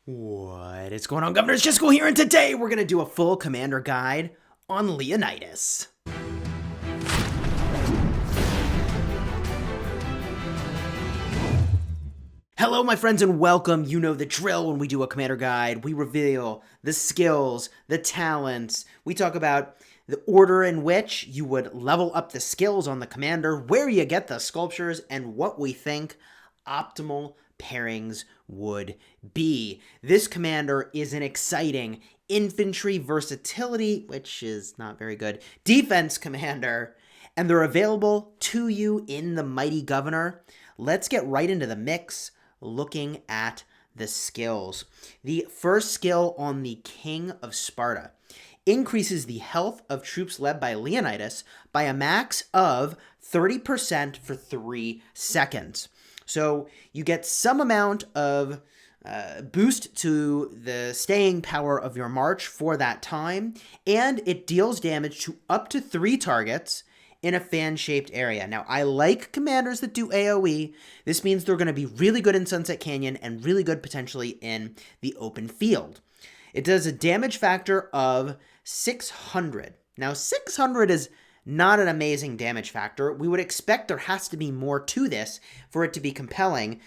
What is going on, Governor? Chisgule here, and today we're going to do a full commander guide on Leonidas. Hello, my friends, and welcome. You know the drill. When we do a commander guide, we reveal the skills, the talents. We talk about the order in which you would level up the skills on the commander, where you get the sculptures, and what we think optimal pairings would be. This commander is an exciting infantry versatility, which is not very good, defense commander, and they're available to you in the Mighty Governor. Let's get right into the mix, looking at the skills. The first skill on the King of Sparta increases the health of troops led by Leonidas by a max of 30% for 3 seconds. So you get some amount of boost to the staying power of your march for that time, and it deals damage to up to 3 targets in a fan-shaped area. Now, I like commanders that do AoE. This means they're going to be really good in Sunset Canyon and really good potentially in the open field. It does a damage factor of 600. Now, 600 is not an amazing damage factor. We would expect there has to be more to this for it to be compelling.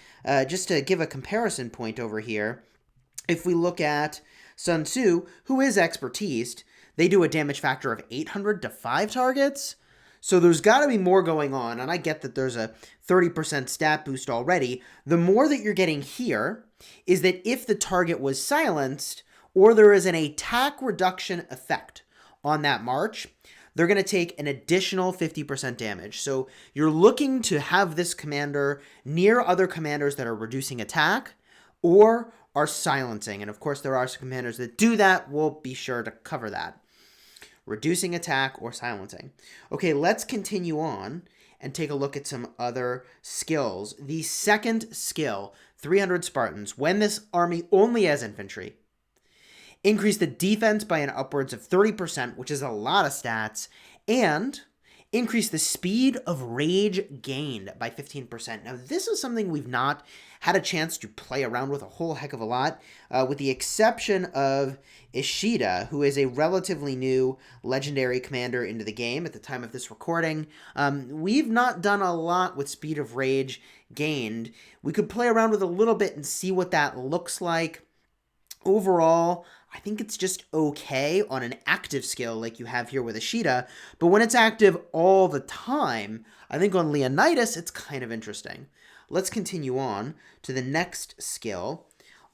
Just to give a comparison point over here, if we look at Sun Tzu, who is expertised, they do a damage factor of 800 to 5 targets. So there's got to be more going on, and I get that there's a 30% stat boost already. The more that you're getting here is that if the target was silenced, or there is an attack reduction effect on that march, they're going to take an additional 50% damage. So you're looking to have this commander near other commanders that are reducing attack or are silencing. And of course, there are some commanders that do that. We'll be sure to cover that. Reducing attack or silencing. Okay, let's continue on and take a look at some other skills. The second skill, 300 Spartans, when this army only has infantry, increase the defense by an upwards of 30%, which is a lot of stats, and increase the speed of rage gained by 15%. Now, this is something we've not had a chance to play around with a whole heck of a lot, with the exception of Ishida, who is a relatively new legendary commander into the game at the time of this recording. We've not done a lot with speed of rage gained. We could play around with a little bit and see what that looks like. Overall, I think it's just okay on an active skill like you have here with Ishida, but when it's active all the time, I think on Leonidas it's kind of interesting. Let's continue on to the next skill,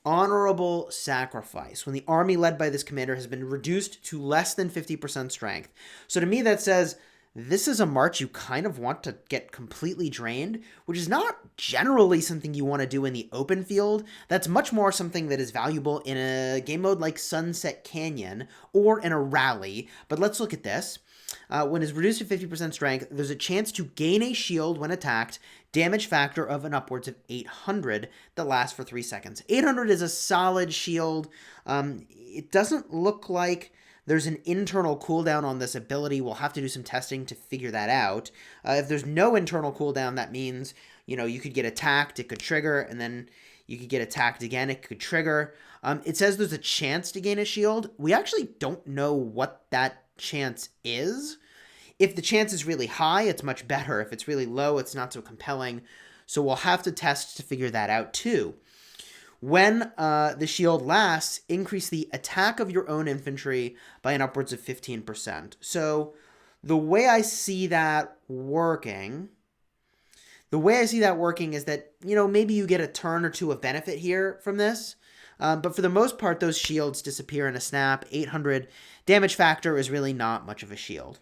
Honorable Sacrifice, when the army led by this commander has been reduced to less than 50% strength. So to me that says this is a march you kind of want to get completely drained, which is not generally something you want to do in the open field. That's much more something that is valuable in a game mode like Sunset Canyon or in a rally. But let's look at this. When it's reduced to 50% strength, there's a chance to gain a shield when attacked, damage factor of an upwards of 800 that lasts for 3 seconds. 800 is a solid shield. It doesn't look like there's an internal cooldown on this ability. We'll have to do some testing to figure that out. If there's no internal cooldown, that means, you could get attacked, it could trigger, and then you could get attacked again, it could trigger. It says there's a chance to gain a shield. We actually don't know what that chance is. If the chance is really high, it's much better. If it's really low, it's not so compelling. So we'll have to test to figure that out too. When the shield lasts, increase the attack of your own infantry by an upwards of 15%. So the way I see that working is that, maybe you get a turn or two of benefit here from this. But for the most part, those shields disappear in a snap. 800 damage factor is really not much of a shield.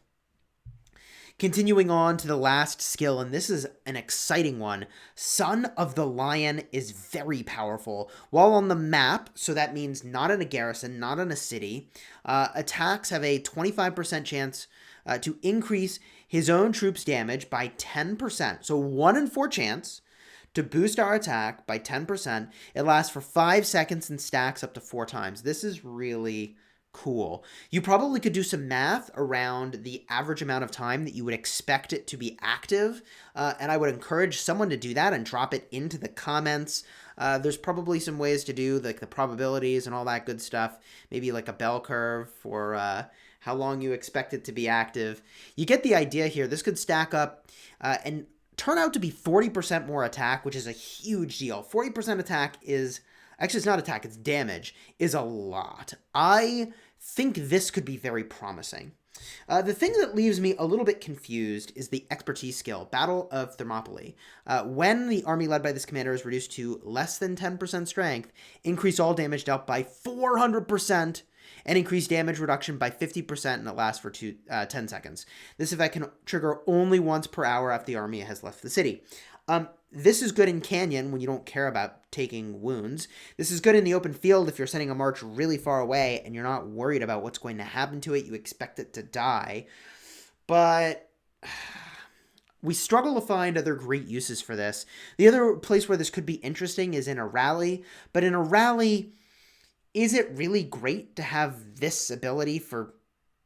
Continuing on to the last skill, and this is an exciting one. Son of the Lion is very powerful. While on the map, so that means not in a garrison, not in a city, attacks have a 25% chance to increase his own troops' damage by 10%. So 1 in 4 chance to boost our attack by 10%. It lasts for 5 seconds and stacks up to 4 times. This is really, Cool. You probably could do some math around the average amount of time that you would expect it to be active, and I would encourage someone to do that and drop it into the comments. There's probably some ways to do like the probabilities and all that good stuff, maybe like a bell curve for how long you expect it to be active. You get the idea here. This could stack up and turn out to be 40% more attack, which is a huge deal. 40% attack is... Actually, it's not attack, it's damage, is a lot. I think this could be very promising. The thing that leaves me a little bit confused is the expertise skill, Battle of Thermopylae. When the army led by this commander is reduced to less than 10% strength, increase all damage dealt by 400%, and increase damage reduction by 50%, and it lasts for 10 seconds. This effect can trigger only once per hour after the army has left the city. This is good in Canyon when you don't care about taking wounds. This is good in the open field if you're sending a march really far away and you're not worried about what's going to happen to it. You expect it to die. But we struggle to find other great uses for this. The other place where this could be interesting is in a rally. But in a rally, is it really great to have this ability for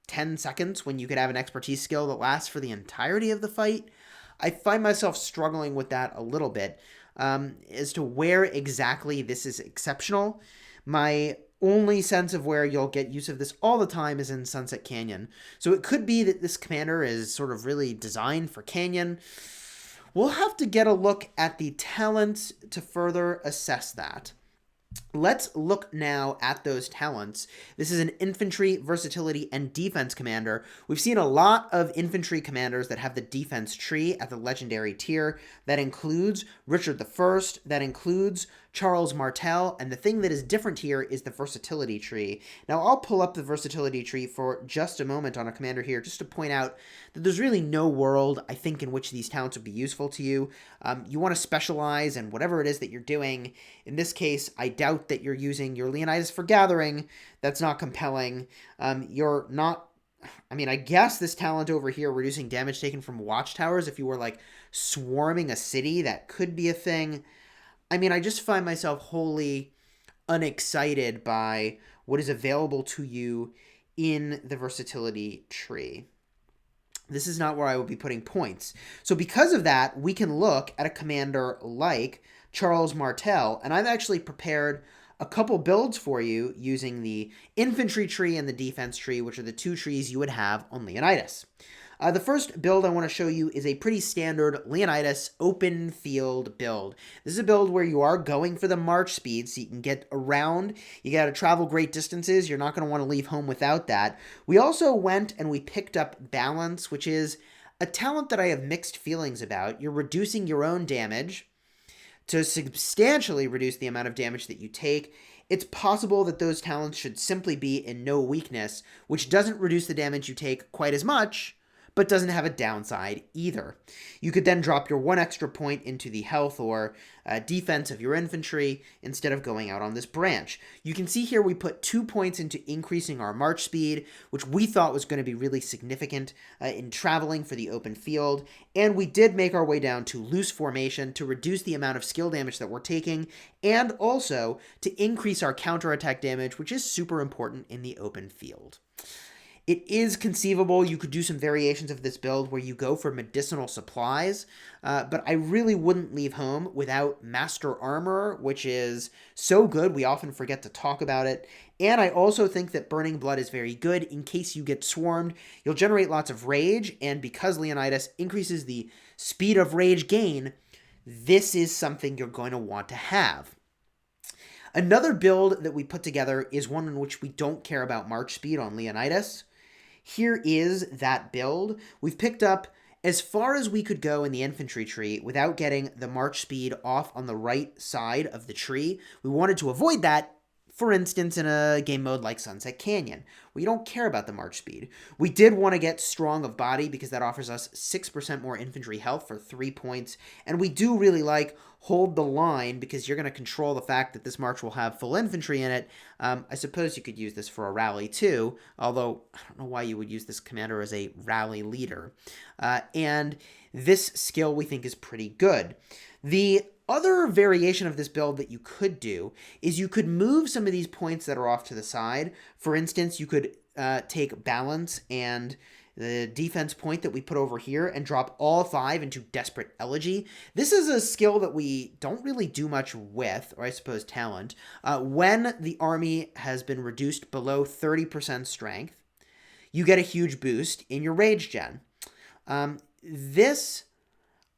10 seconds when you could have an expertise skill that lasts for the entirety of the fight? I find myself struggling with that a little bit as to where exactly this is exceptional. My only sense of where you'll get use of this all the time is in Sunset Canyon. So it could be that this commander is sort of really designed for Canyon. We'll have to get a look at the talents to further assess that. Let's look now at those talents. This is an infantry, versatility, and defense commander. We've seen a lot of infantry commanders that have the defense tree at the legendary tier. That includes Richard I, that includes Charles Martel, and the thing that is different here is the versatility tree. Now, I'll pull up the versatility tree for just a moment on a commander here, just to point out that there's really no world, I think, in which these talents would be useful to you. You want to specialize in whatever it is that you're doing. In this case, I doubt that you're using your Leonidas for gathering. That's not compelling. You're not... I mean, I guess this talent over here, reducing damage taken from watchtowers, if you were, like, swarming a city, that could be a thing. I mean, I just find myself wholly unexcited by what is available to you in the versatility tree. This is not where I would be putting points. So because of that, we can look at a commander like Charles Martel, and I've actually prepared a couple builds for you using the infantry tree and the defense tree, which are the two trees you would have on Leonidas. The first build I want to show you is a pretty standard Leonidas open field build. This is a build where you are going for the march speed so you can get around. You got to travel great distances. You're not going to want to leave home without that. We also went and we picked up balance, which is a talent that I have mixed feelings about. You're reducing your own damage to substantially reduce the amount of damage that you take. It's possible that those talents should simply be in no weakness, which doesn't reduce the damage you take quite as much, but doesn't have a downside either. You could then drop your one extra point into the health or defense of your infantry instead of going out on this branch. You can see here we put 2 points into increasing our march speed, which we thought was going to be really significant in traveling for the open field. And we did make our way down to loose formation to reduce the amount of skill damage that we're taking, and also to increase our counterattack damage, which is super important in the open field. It is conceivable you could do some variations of this build where you go for medicinal supplies, but I really wouldn't leave home without Master Armor, which is so good we often forget to talk about it. And I also think that Burning Blood is very good in case you get swarmed. You'll generate lots of rage, and because Leonidas increases the speed of rage gain, this is something you're going to want to have. Another build that we put together is one in which we don't care about march speed on Leonidas. Here is that build. We've picked up as far as we could go in the infantry tree without getting the march speed off on the right side of the tree. We wanted to avoid that, for instance, in a game mode like Sunset Canyon, where you don't care about the march speed. We did want to get strong of body because that offers us 6% more infantry health for 3 points. And we do really like hold the line because you're going to control the fact that this march will have full infantry in it. I suppose you could use this for a rally too, although I don't know why you would use this commander as a rally leader. And this skill we think is pretty good. The other variation of this build that you could do is you could move some of these points that are off to the side. For instance, you could take balance and the defense point that we put over here and drop all 5 into Desperate Elegy. This is a skill that we don't really do much with, or I suppose talent. When the army has been reduced below 30% strength, you get a huge boost in your rage gen. This,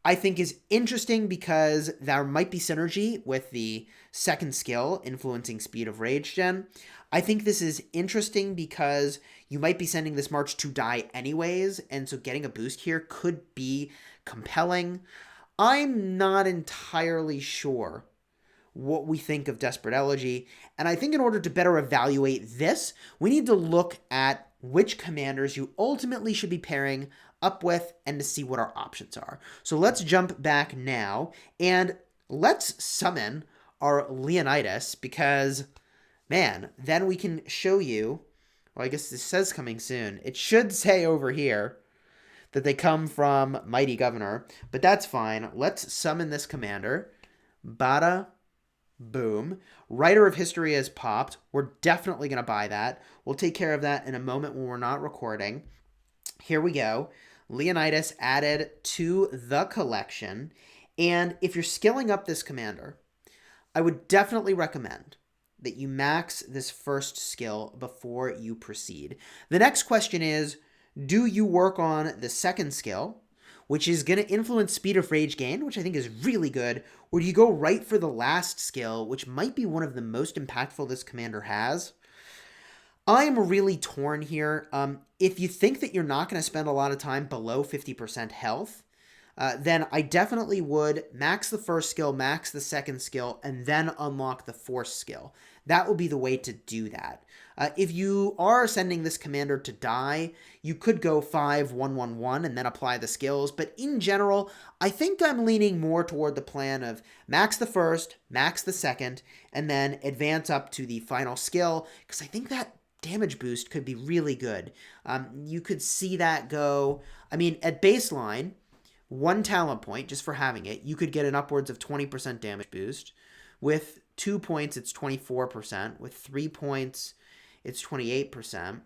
I think, is interesting because there might be synergy with the second skill, influencing speed of rage gen. I think this is interesting because you might be sending this march to die anyways, and so getting a boost here could be compelling. I'm not entirely sure what we think of Desperate Elegy, and I think in order to better evaluate this, we need to look at which commanders you ultimately should be pairing up with and to see what our options are. So let's jump back now, and let's summon our Leonidas, because, man, then we can show you, well, I guess this says coming soon. It should say over here that they come from Mighty Governor, but that's fine. Let's summon this commander. Bada boom. Writer of History has popped. We're definitely going to buy that. We'll take care of that in a moment when we're not recording. Here we go. Leonidas added to the collection. And if you're skilling up this commander, I would definitely recommend that you max this first skill before you proceed. The next question is, do you work on the second skill, which is going to influence speed of rage gain, which I think is really good, or do you go right for the last skill, which might be one of the most impactful this commander has? I'm really torn here. If you think that you're not going to spend a lot of time below 50% health, then I definitely would max the first skill, max the second skill, and then unlock the fourth skill. That would be the way to do that. If you are sending this commander to die, you could go 5-1-1-1 and then apply the skills. But in general, I think I'm leaning more toward the plan of max the first, max the second, and then advance up to the final skill, because I think that damage boost could be really good. You could see that go, I mean, at baseline, 1 talent point, just for having it, you could get an upwards of 20% damage boost. With 2 points, it's 24%. With 3 points, it's 28%.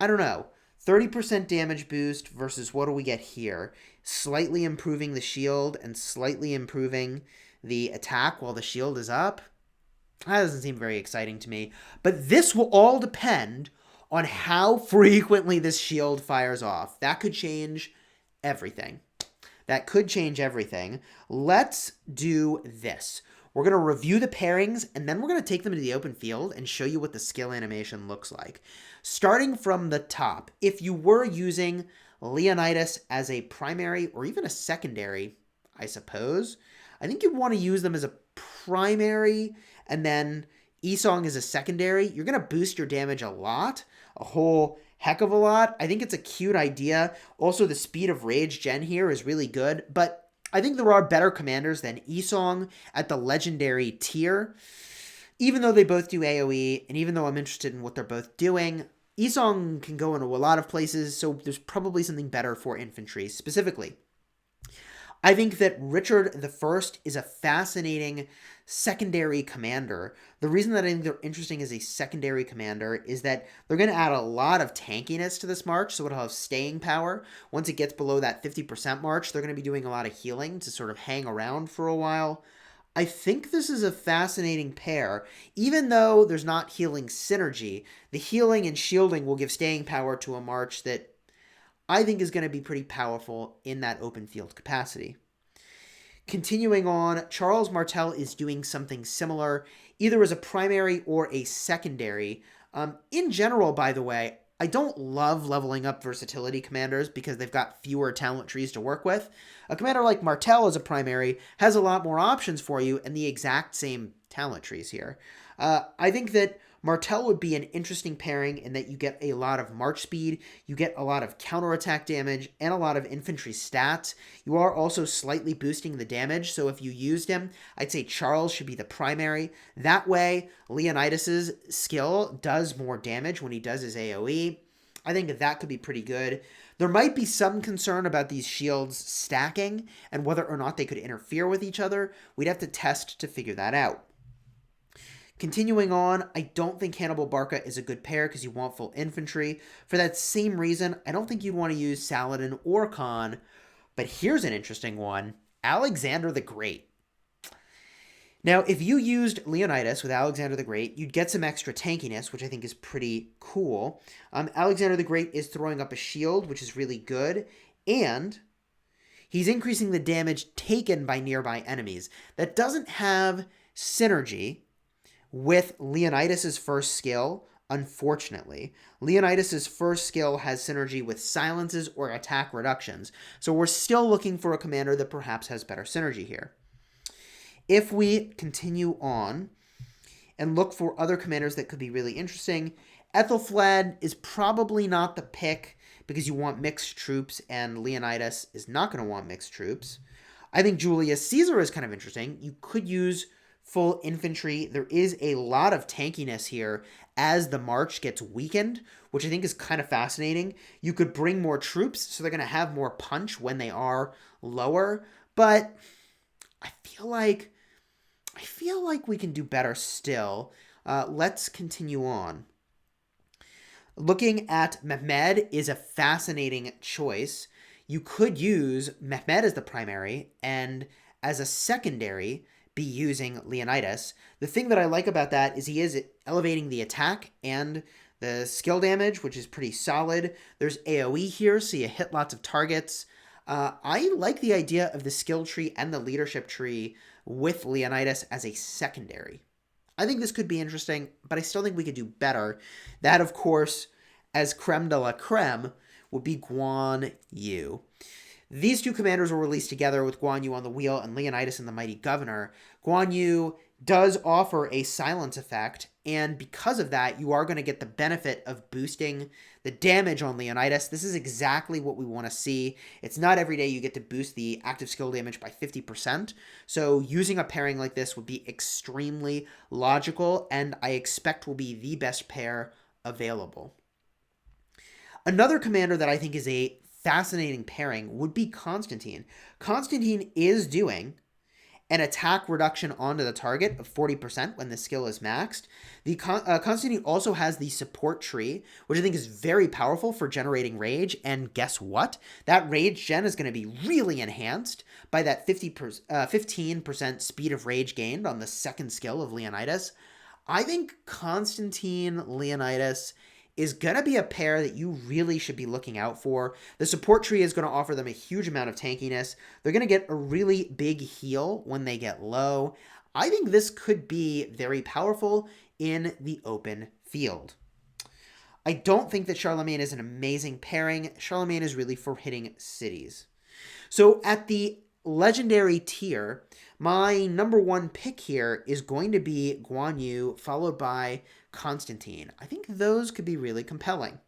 I don't know. 30% damage boost versus what do we get here? Slightly improving the shield and slightly improving the attack while the shield is up? That doesn't seem very exciting to me. But this will all depend on how frequently this shield fires off. That could change everything. That could change everything. Let's do this. We're going to review the pairings, and then we're going to take them to the open field and show you what the skill animation looks like. Starting from the top, if you were using Leonidas as a primary or even a secondary, I suppose, I think you'd want to use them as a primary and then Esong as a secondary. You're going to boost your damage a lot, a whole heck of a lot. I think it's a cute idea. Also, the speed of rage gen here is really good, but I think there are better commanders than Esong at the legendary tier. Even though they both do AoE, and even though I'm interested in what they're both doing, Esong can go into a lot of places, so there's probably something better for infantry specifically. I think that Richard I is a fascinating secondary commander. The reason that I think they're interesting as a secondary commander is that they're going to add a lot of tankiness to this march, so it'll have staying power. Once it gets below that 50% march, they're going to be doing a lot of healing to sort of hang around for a while. I think this is a fascinating pair. Even though there's not healing synergy, the healing and shielding will give staying power to a march that I think is going to be pretty powerful in that open field capacity. Continuing on, Charles Martel is doing something similar, either as a primary or a secondary. In general, by the way, I don't love leveling up versatility commanders because they've got fewer talent trees to work with. A commander like Martel as a primary has a lot more options for you and the exact same talent trees here. I think that Martel would be an interesting pairing in that you get a lot of march speed, you get a lot of counterattack damage, and a lot of infantry stats. You are also slightly boosting the damage, so if you used him, I'd say Charles should be the primary. That way, Leonidas's skill does more damage when he does his AoE. I think that could be pretty good. There might be some concern about these shields stacking and whether or not they could interfere with each other. We'd have to test to figure that out. Continuing on, I don't think Hannibal Barca is a good pair because you want full infantry. For that same reason, I don't think you'd want to use Saladin or Khan. But here's an interesting one. Alexander the Great. Now, if you used Leonidas with Alexander the Great, you'd get some extra tankiness, which I think is pretty cool. Alexander the Great is throwing up a shield, which is really good. And he's increasing the damage taken by nearby enemies. That doesn't have synergy with Leonidas's first skill, unfortunately. Leonidas's first skill has synergy with silences or attack reductions, so we're still looking for a commander that perhaps has better synergy here. If we continue on and look for other commanders that could be really interesting, Ethelflad is probably not the pick because you want mixed troops, and Leonidas is not going to want mixed troops. I think Julius Caesar is kind of interesting. You could use full infantry. There is a lot of tankiness here as the march gets weakened, which I think is kind of fascinating. You could bring more troops, so they're going to have more punch when they are lower, but I feel like we can do better still. Let's continue on. Looking at Mehmed is a fascinating choice. You could use Mehmed as the primary, and as a secondary, be using Leonidas. The thing that I like about that is he is elevating the attack and the skill damage, which is pretty solid. There's AoE here, so you hit lots of targets. I like the idea of the skill tree and the leadership tree with Leonidas as a secondary. I think this could be interesting, but I still think we could do better. That, of course, as creme de la creme, would be Guan Yu. These two commanders were released together with Guan Yu on the wheel and Leonidas in the Mighty Governor. Guan Yu does offer a silence effect, and because of that, you are going to get the benefit of boosting the damage on Leonidas. This is exactly what we want to see. It's not every day you get to boost the active skill damage by 50%, so using a pairing like this would be extremely logical, and I expect will be the best pair available. Another commander that I think is a fascinating pairing would be Constantine. Constantine is doing an attack reduction onto the target of 40% when the skill is maxed. Constantine also has the support tree, which I think is very powerful for generating rage, and guess what? That rage gen is going to be really enhanced by that 15% speed of rage gained on the second skill of Leonidas. I think Constantine Leonidas is going to be a pair that you really should be looking out for. The support tree is going to offer them a huge amount of tankiness. They're going to get a really big heal when they get low. I think this could be very powerful in the open field. I don't think that Charlemagne is an amazing pairing. Charlemagne is really for hitting cities. So at the legendary tier, my number one pick here is going to be Guan Yu, followed by Constantine. I think those could be really compelling.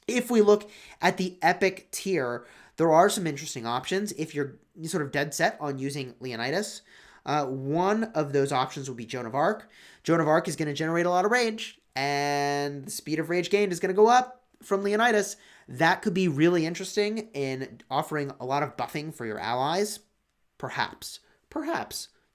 If we look at the epic tier, there are some interesting options. If you're sort of dead set on using Leonidas, one of those options will be Joan of Arc. Joan of Arc is going to generate a lot of rage, and the speed of rage gained is going to go up from Leonidas. That could be really interesting in offering a lot of buffing for your allies. Perhaps.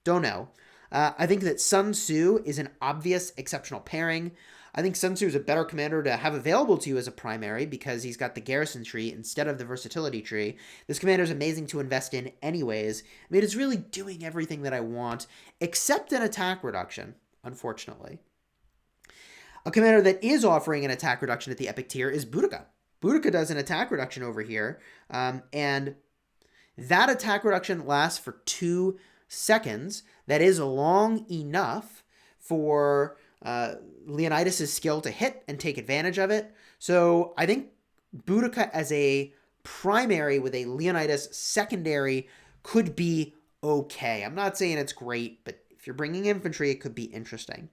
Don't know. I think that Sun Tzu is an obvious exceptional pairing. I think Sun Tzu is a better commander to have available to you as a primary because he's got the garrison tree instead of the versatility tree. This commander is amazing to invest in anyways. I mean, it's really doing everything that I want, except an attack reduction, unfortunately. A commander that is offering an attack reduction at the epic tier is Boudicca. Boudicca does an attack reduction over here, and that attack reduction lasts for 2 seconds. That is long enough for Leonidas' skill to hit and take advantage of it. So I think Boudicca as a primary with a Leonidas secondary could be okay. I'm not saying it's great, but if you're bringing infantry, it could be interesting.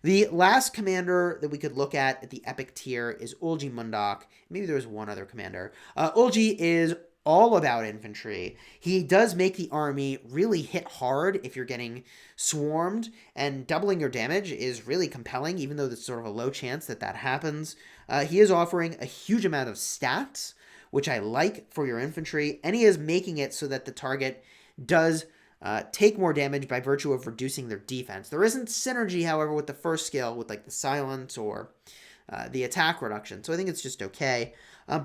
The last commander that we could look at the epic tier is Ulgi Mundok. Maybe there was one other commander. Ulgi is all about infantry. He does make the army really hit hard if you're getting swarmed, and doubling your damage is really compelling, even though there's sort of a low chance that that happens. He is offering a huge amount of stats, which I like for your infantry, and he is making it so that the target does take more damage by virtue of reducing their defense. There isn't synergy, however, with the first skill, with like the silence or the attack reduction. So I think it's just okay.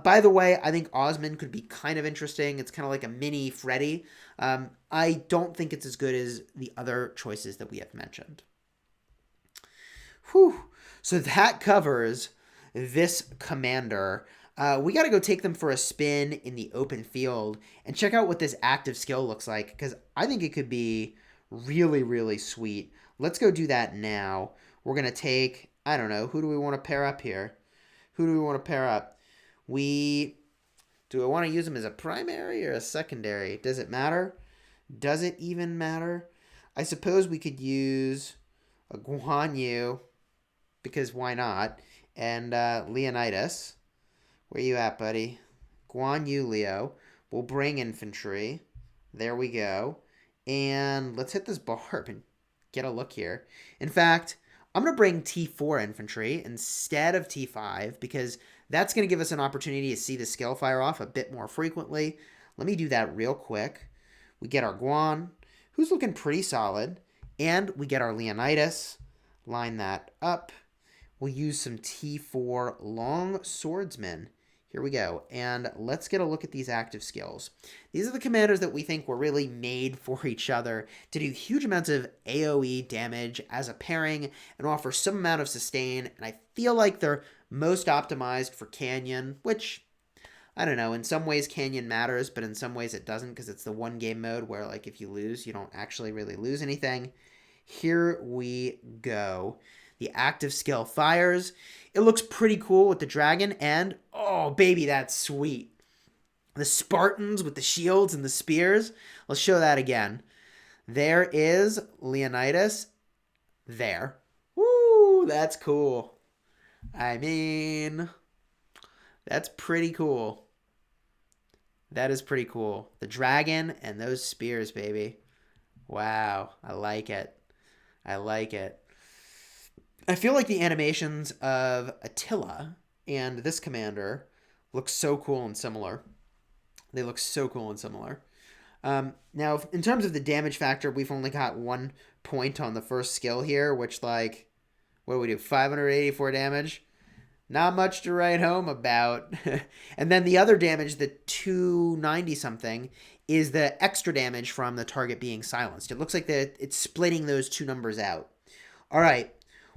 By the way, I think Osman could be kind of interesting. It's kind of like a mini Freddy. I don't think it's as good as the other choices that we have mentioned. Whew. So that covers this commander. We got to go take them for a spin in the open field and check out what this active skill looks like, because I think it could be really, really sweet. Let's go do that now. We're going to take, I don't know, who do we want to pair up here? Who do we want to pair up? Do I want to use him as a primary or a secondary? Does it matter? Does it even matter? I suppose we could use a Guan Yu, because why not? And Leonidas. Where you at, buddy? Guan Yu, Leo. We'll bring infantry. There we go. And let's hit this barb and get a look here. In fact, I'm going to bring T4 infantry instead of T5, because that's going to give us an opportunity to see the skill fire off a bit more frequently. Let me do that real quick. We get our Guan, who's looking pretty solid. And we get our Leonidas. Line that up. We'll use some T4 long swordsmen. Here we go. And let's get a look at these active skills. These are the commanders that we think were really made for each other to do huge amounts of AoE damage as a pairing and offer some amount of sustain. And I feel like they're most optimized for Canyon, which, I don't know, in some ways Canyon matters, but in some ways it doesn't, because it's the one game mode where, like, if you lose, you don't actually really lose anything. Here we go. The active skill fires. It looks pretty cool with the dragon, and oh baby, that's sweet. The Spartans with the shields and the spears. Let's show that again. There is Leonidas. There. Woo, that's cool. I mean, that's pretty cool. That is pretty cool. The dragon and those spears, baby. Wow, I like it. I like it. I feel like the animations of Attila and this commander look so cool and similar. They look so cool and similar. Now, in terms of the damage factor, we've only got 1 point on the first skill here, which, like, what do we do? 584 damage? Not much to write home about. And then the other damage, the 290-something, is the extra damage from the target being silenced. It looks like it's splitting those two numbers out. All right.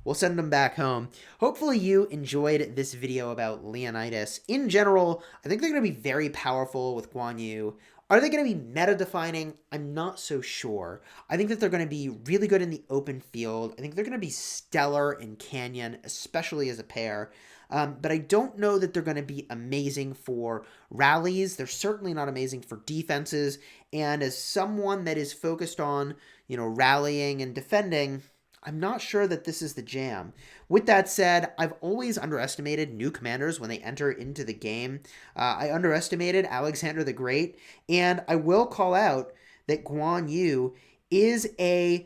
We'll send them back home. Hopefully you enjoyed this video about Leonidas. In general, I think they're going to be very powerful with Guan Yu. Are they going to be meta-defining? I'm not so sure. I think that they're going to be really good in the open field. I think they're going to be stellar in Canyon, especially as a pair. But I don't know that they're going to be amazing for rallies. They're certainly not amazing for defenses. And as someone that is focused on, rallying and defending, I'm not sure that this is the jam. With that said, I've always underestimated new commanders when they enter into the game. I underestimated Alexander the Great, and I will call out that Guan Yu is a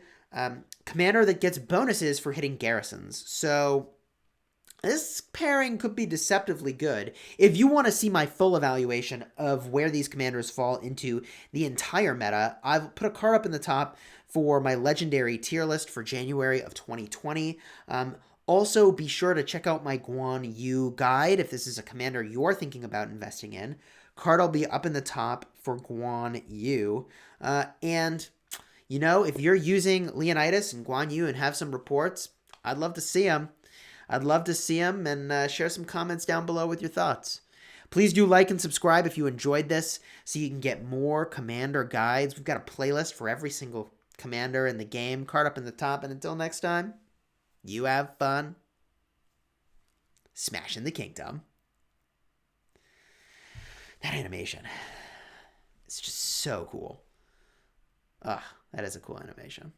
commander that gets bonuses for hitting garrisons. So this pairing could be deceptively good. If you want to see my full evaluation of where these commanders fall into the entire meta, I've put a card up in the top for my legendary tier list for January of 2020. Also, be sure to check out my Guan Yu guide if this is a commander you're thinking about investing in. Card will be up in the top for Guan Yu. And, if you're using Leonidas and Guan Yu and have some reports, I'd love to see them. I'd love to see them, and share some comments down below with your thoughts. Please do like and subscribe if you enjoyed this so you can get more commander guides. We've got a playlist for every single commander in the game. Card up in the top, and until next time, you have fun smashing the kingdom. That animation is just so cool. That is a cool animation.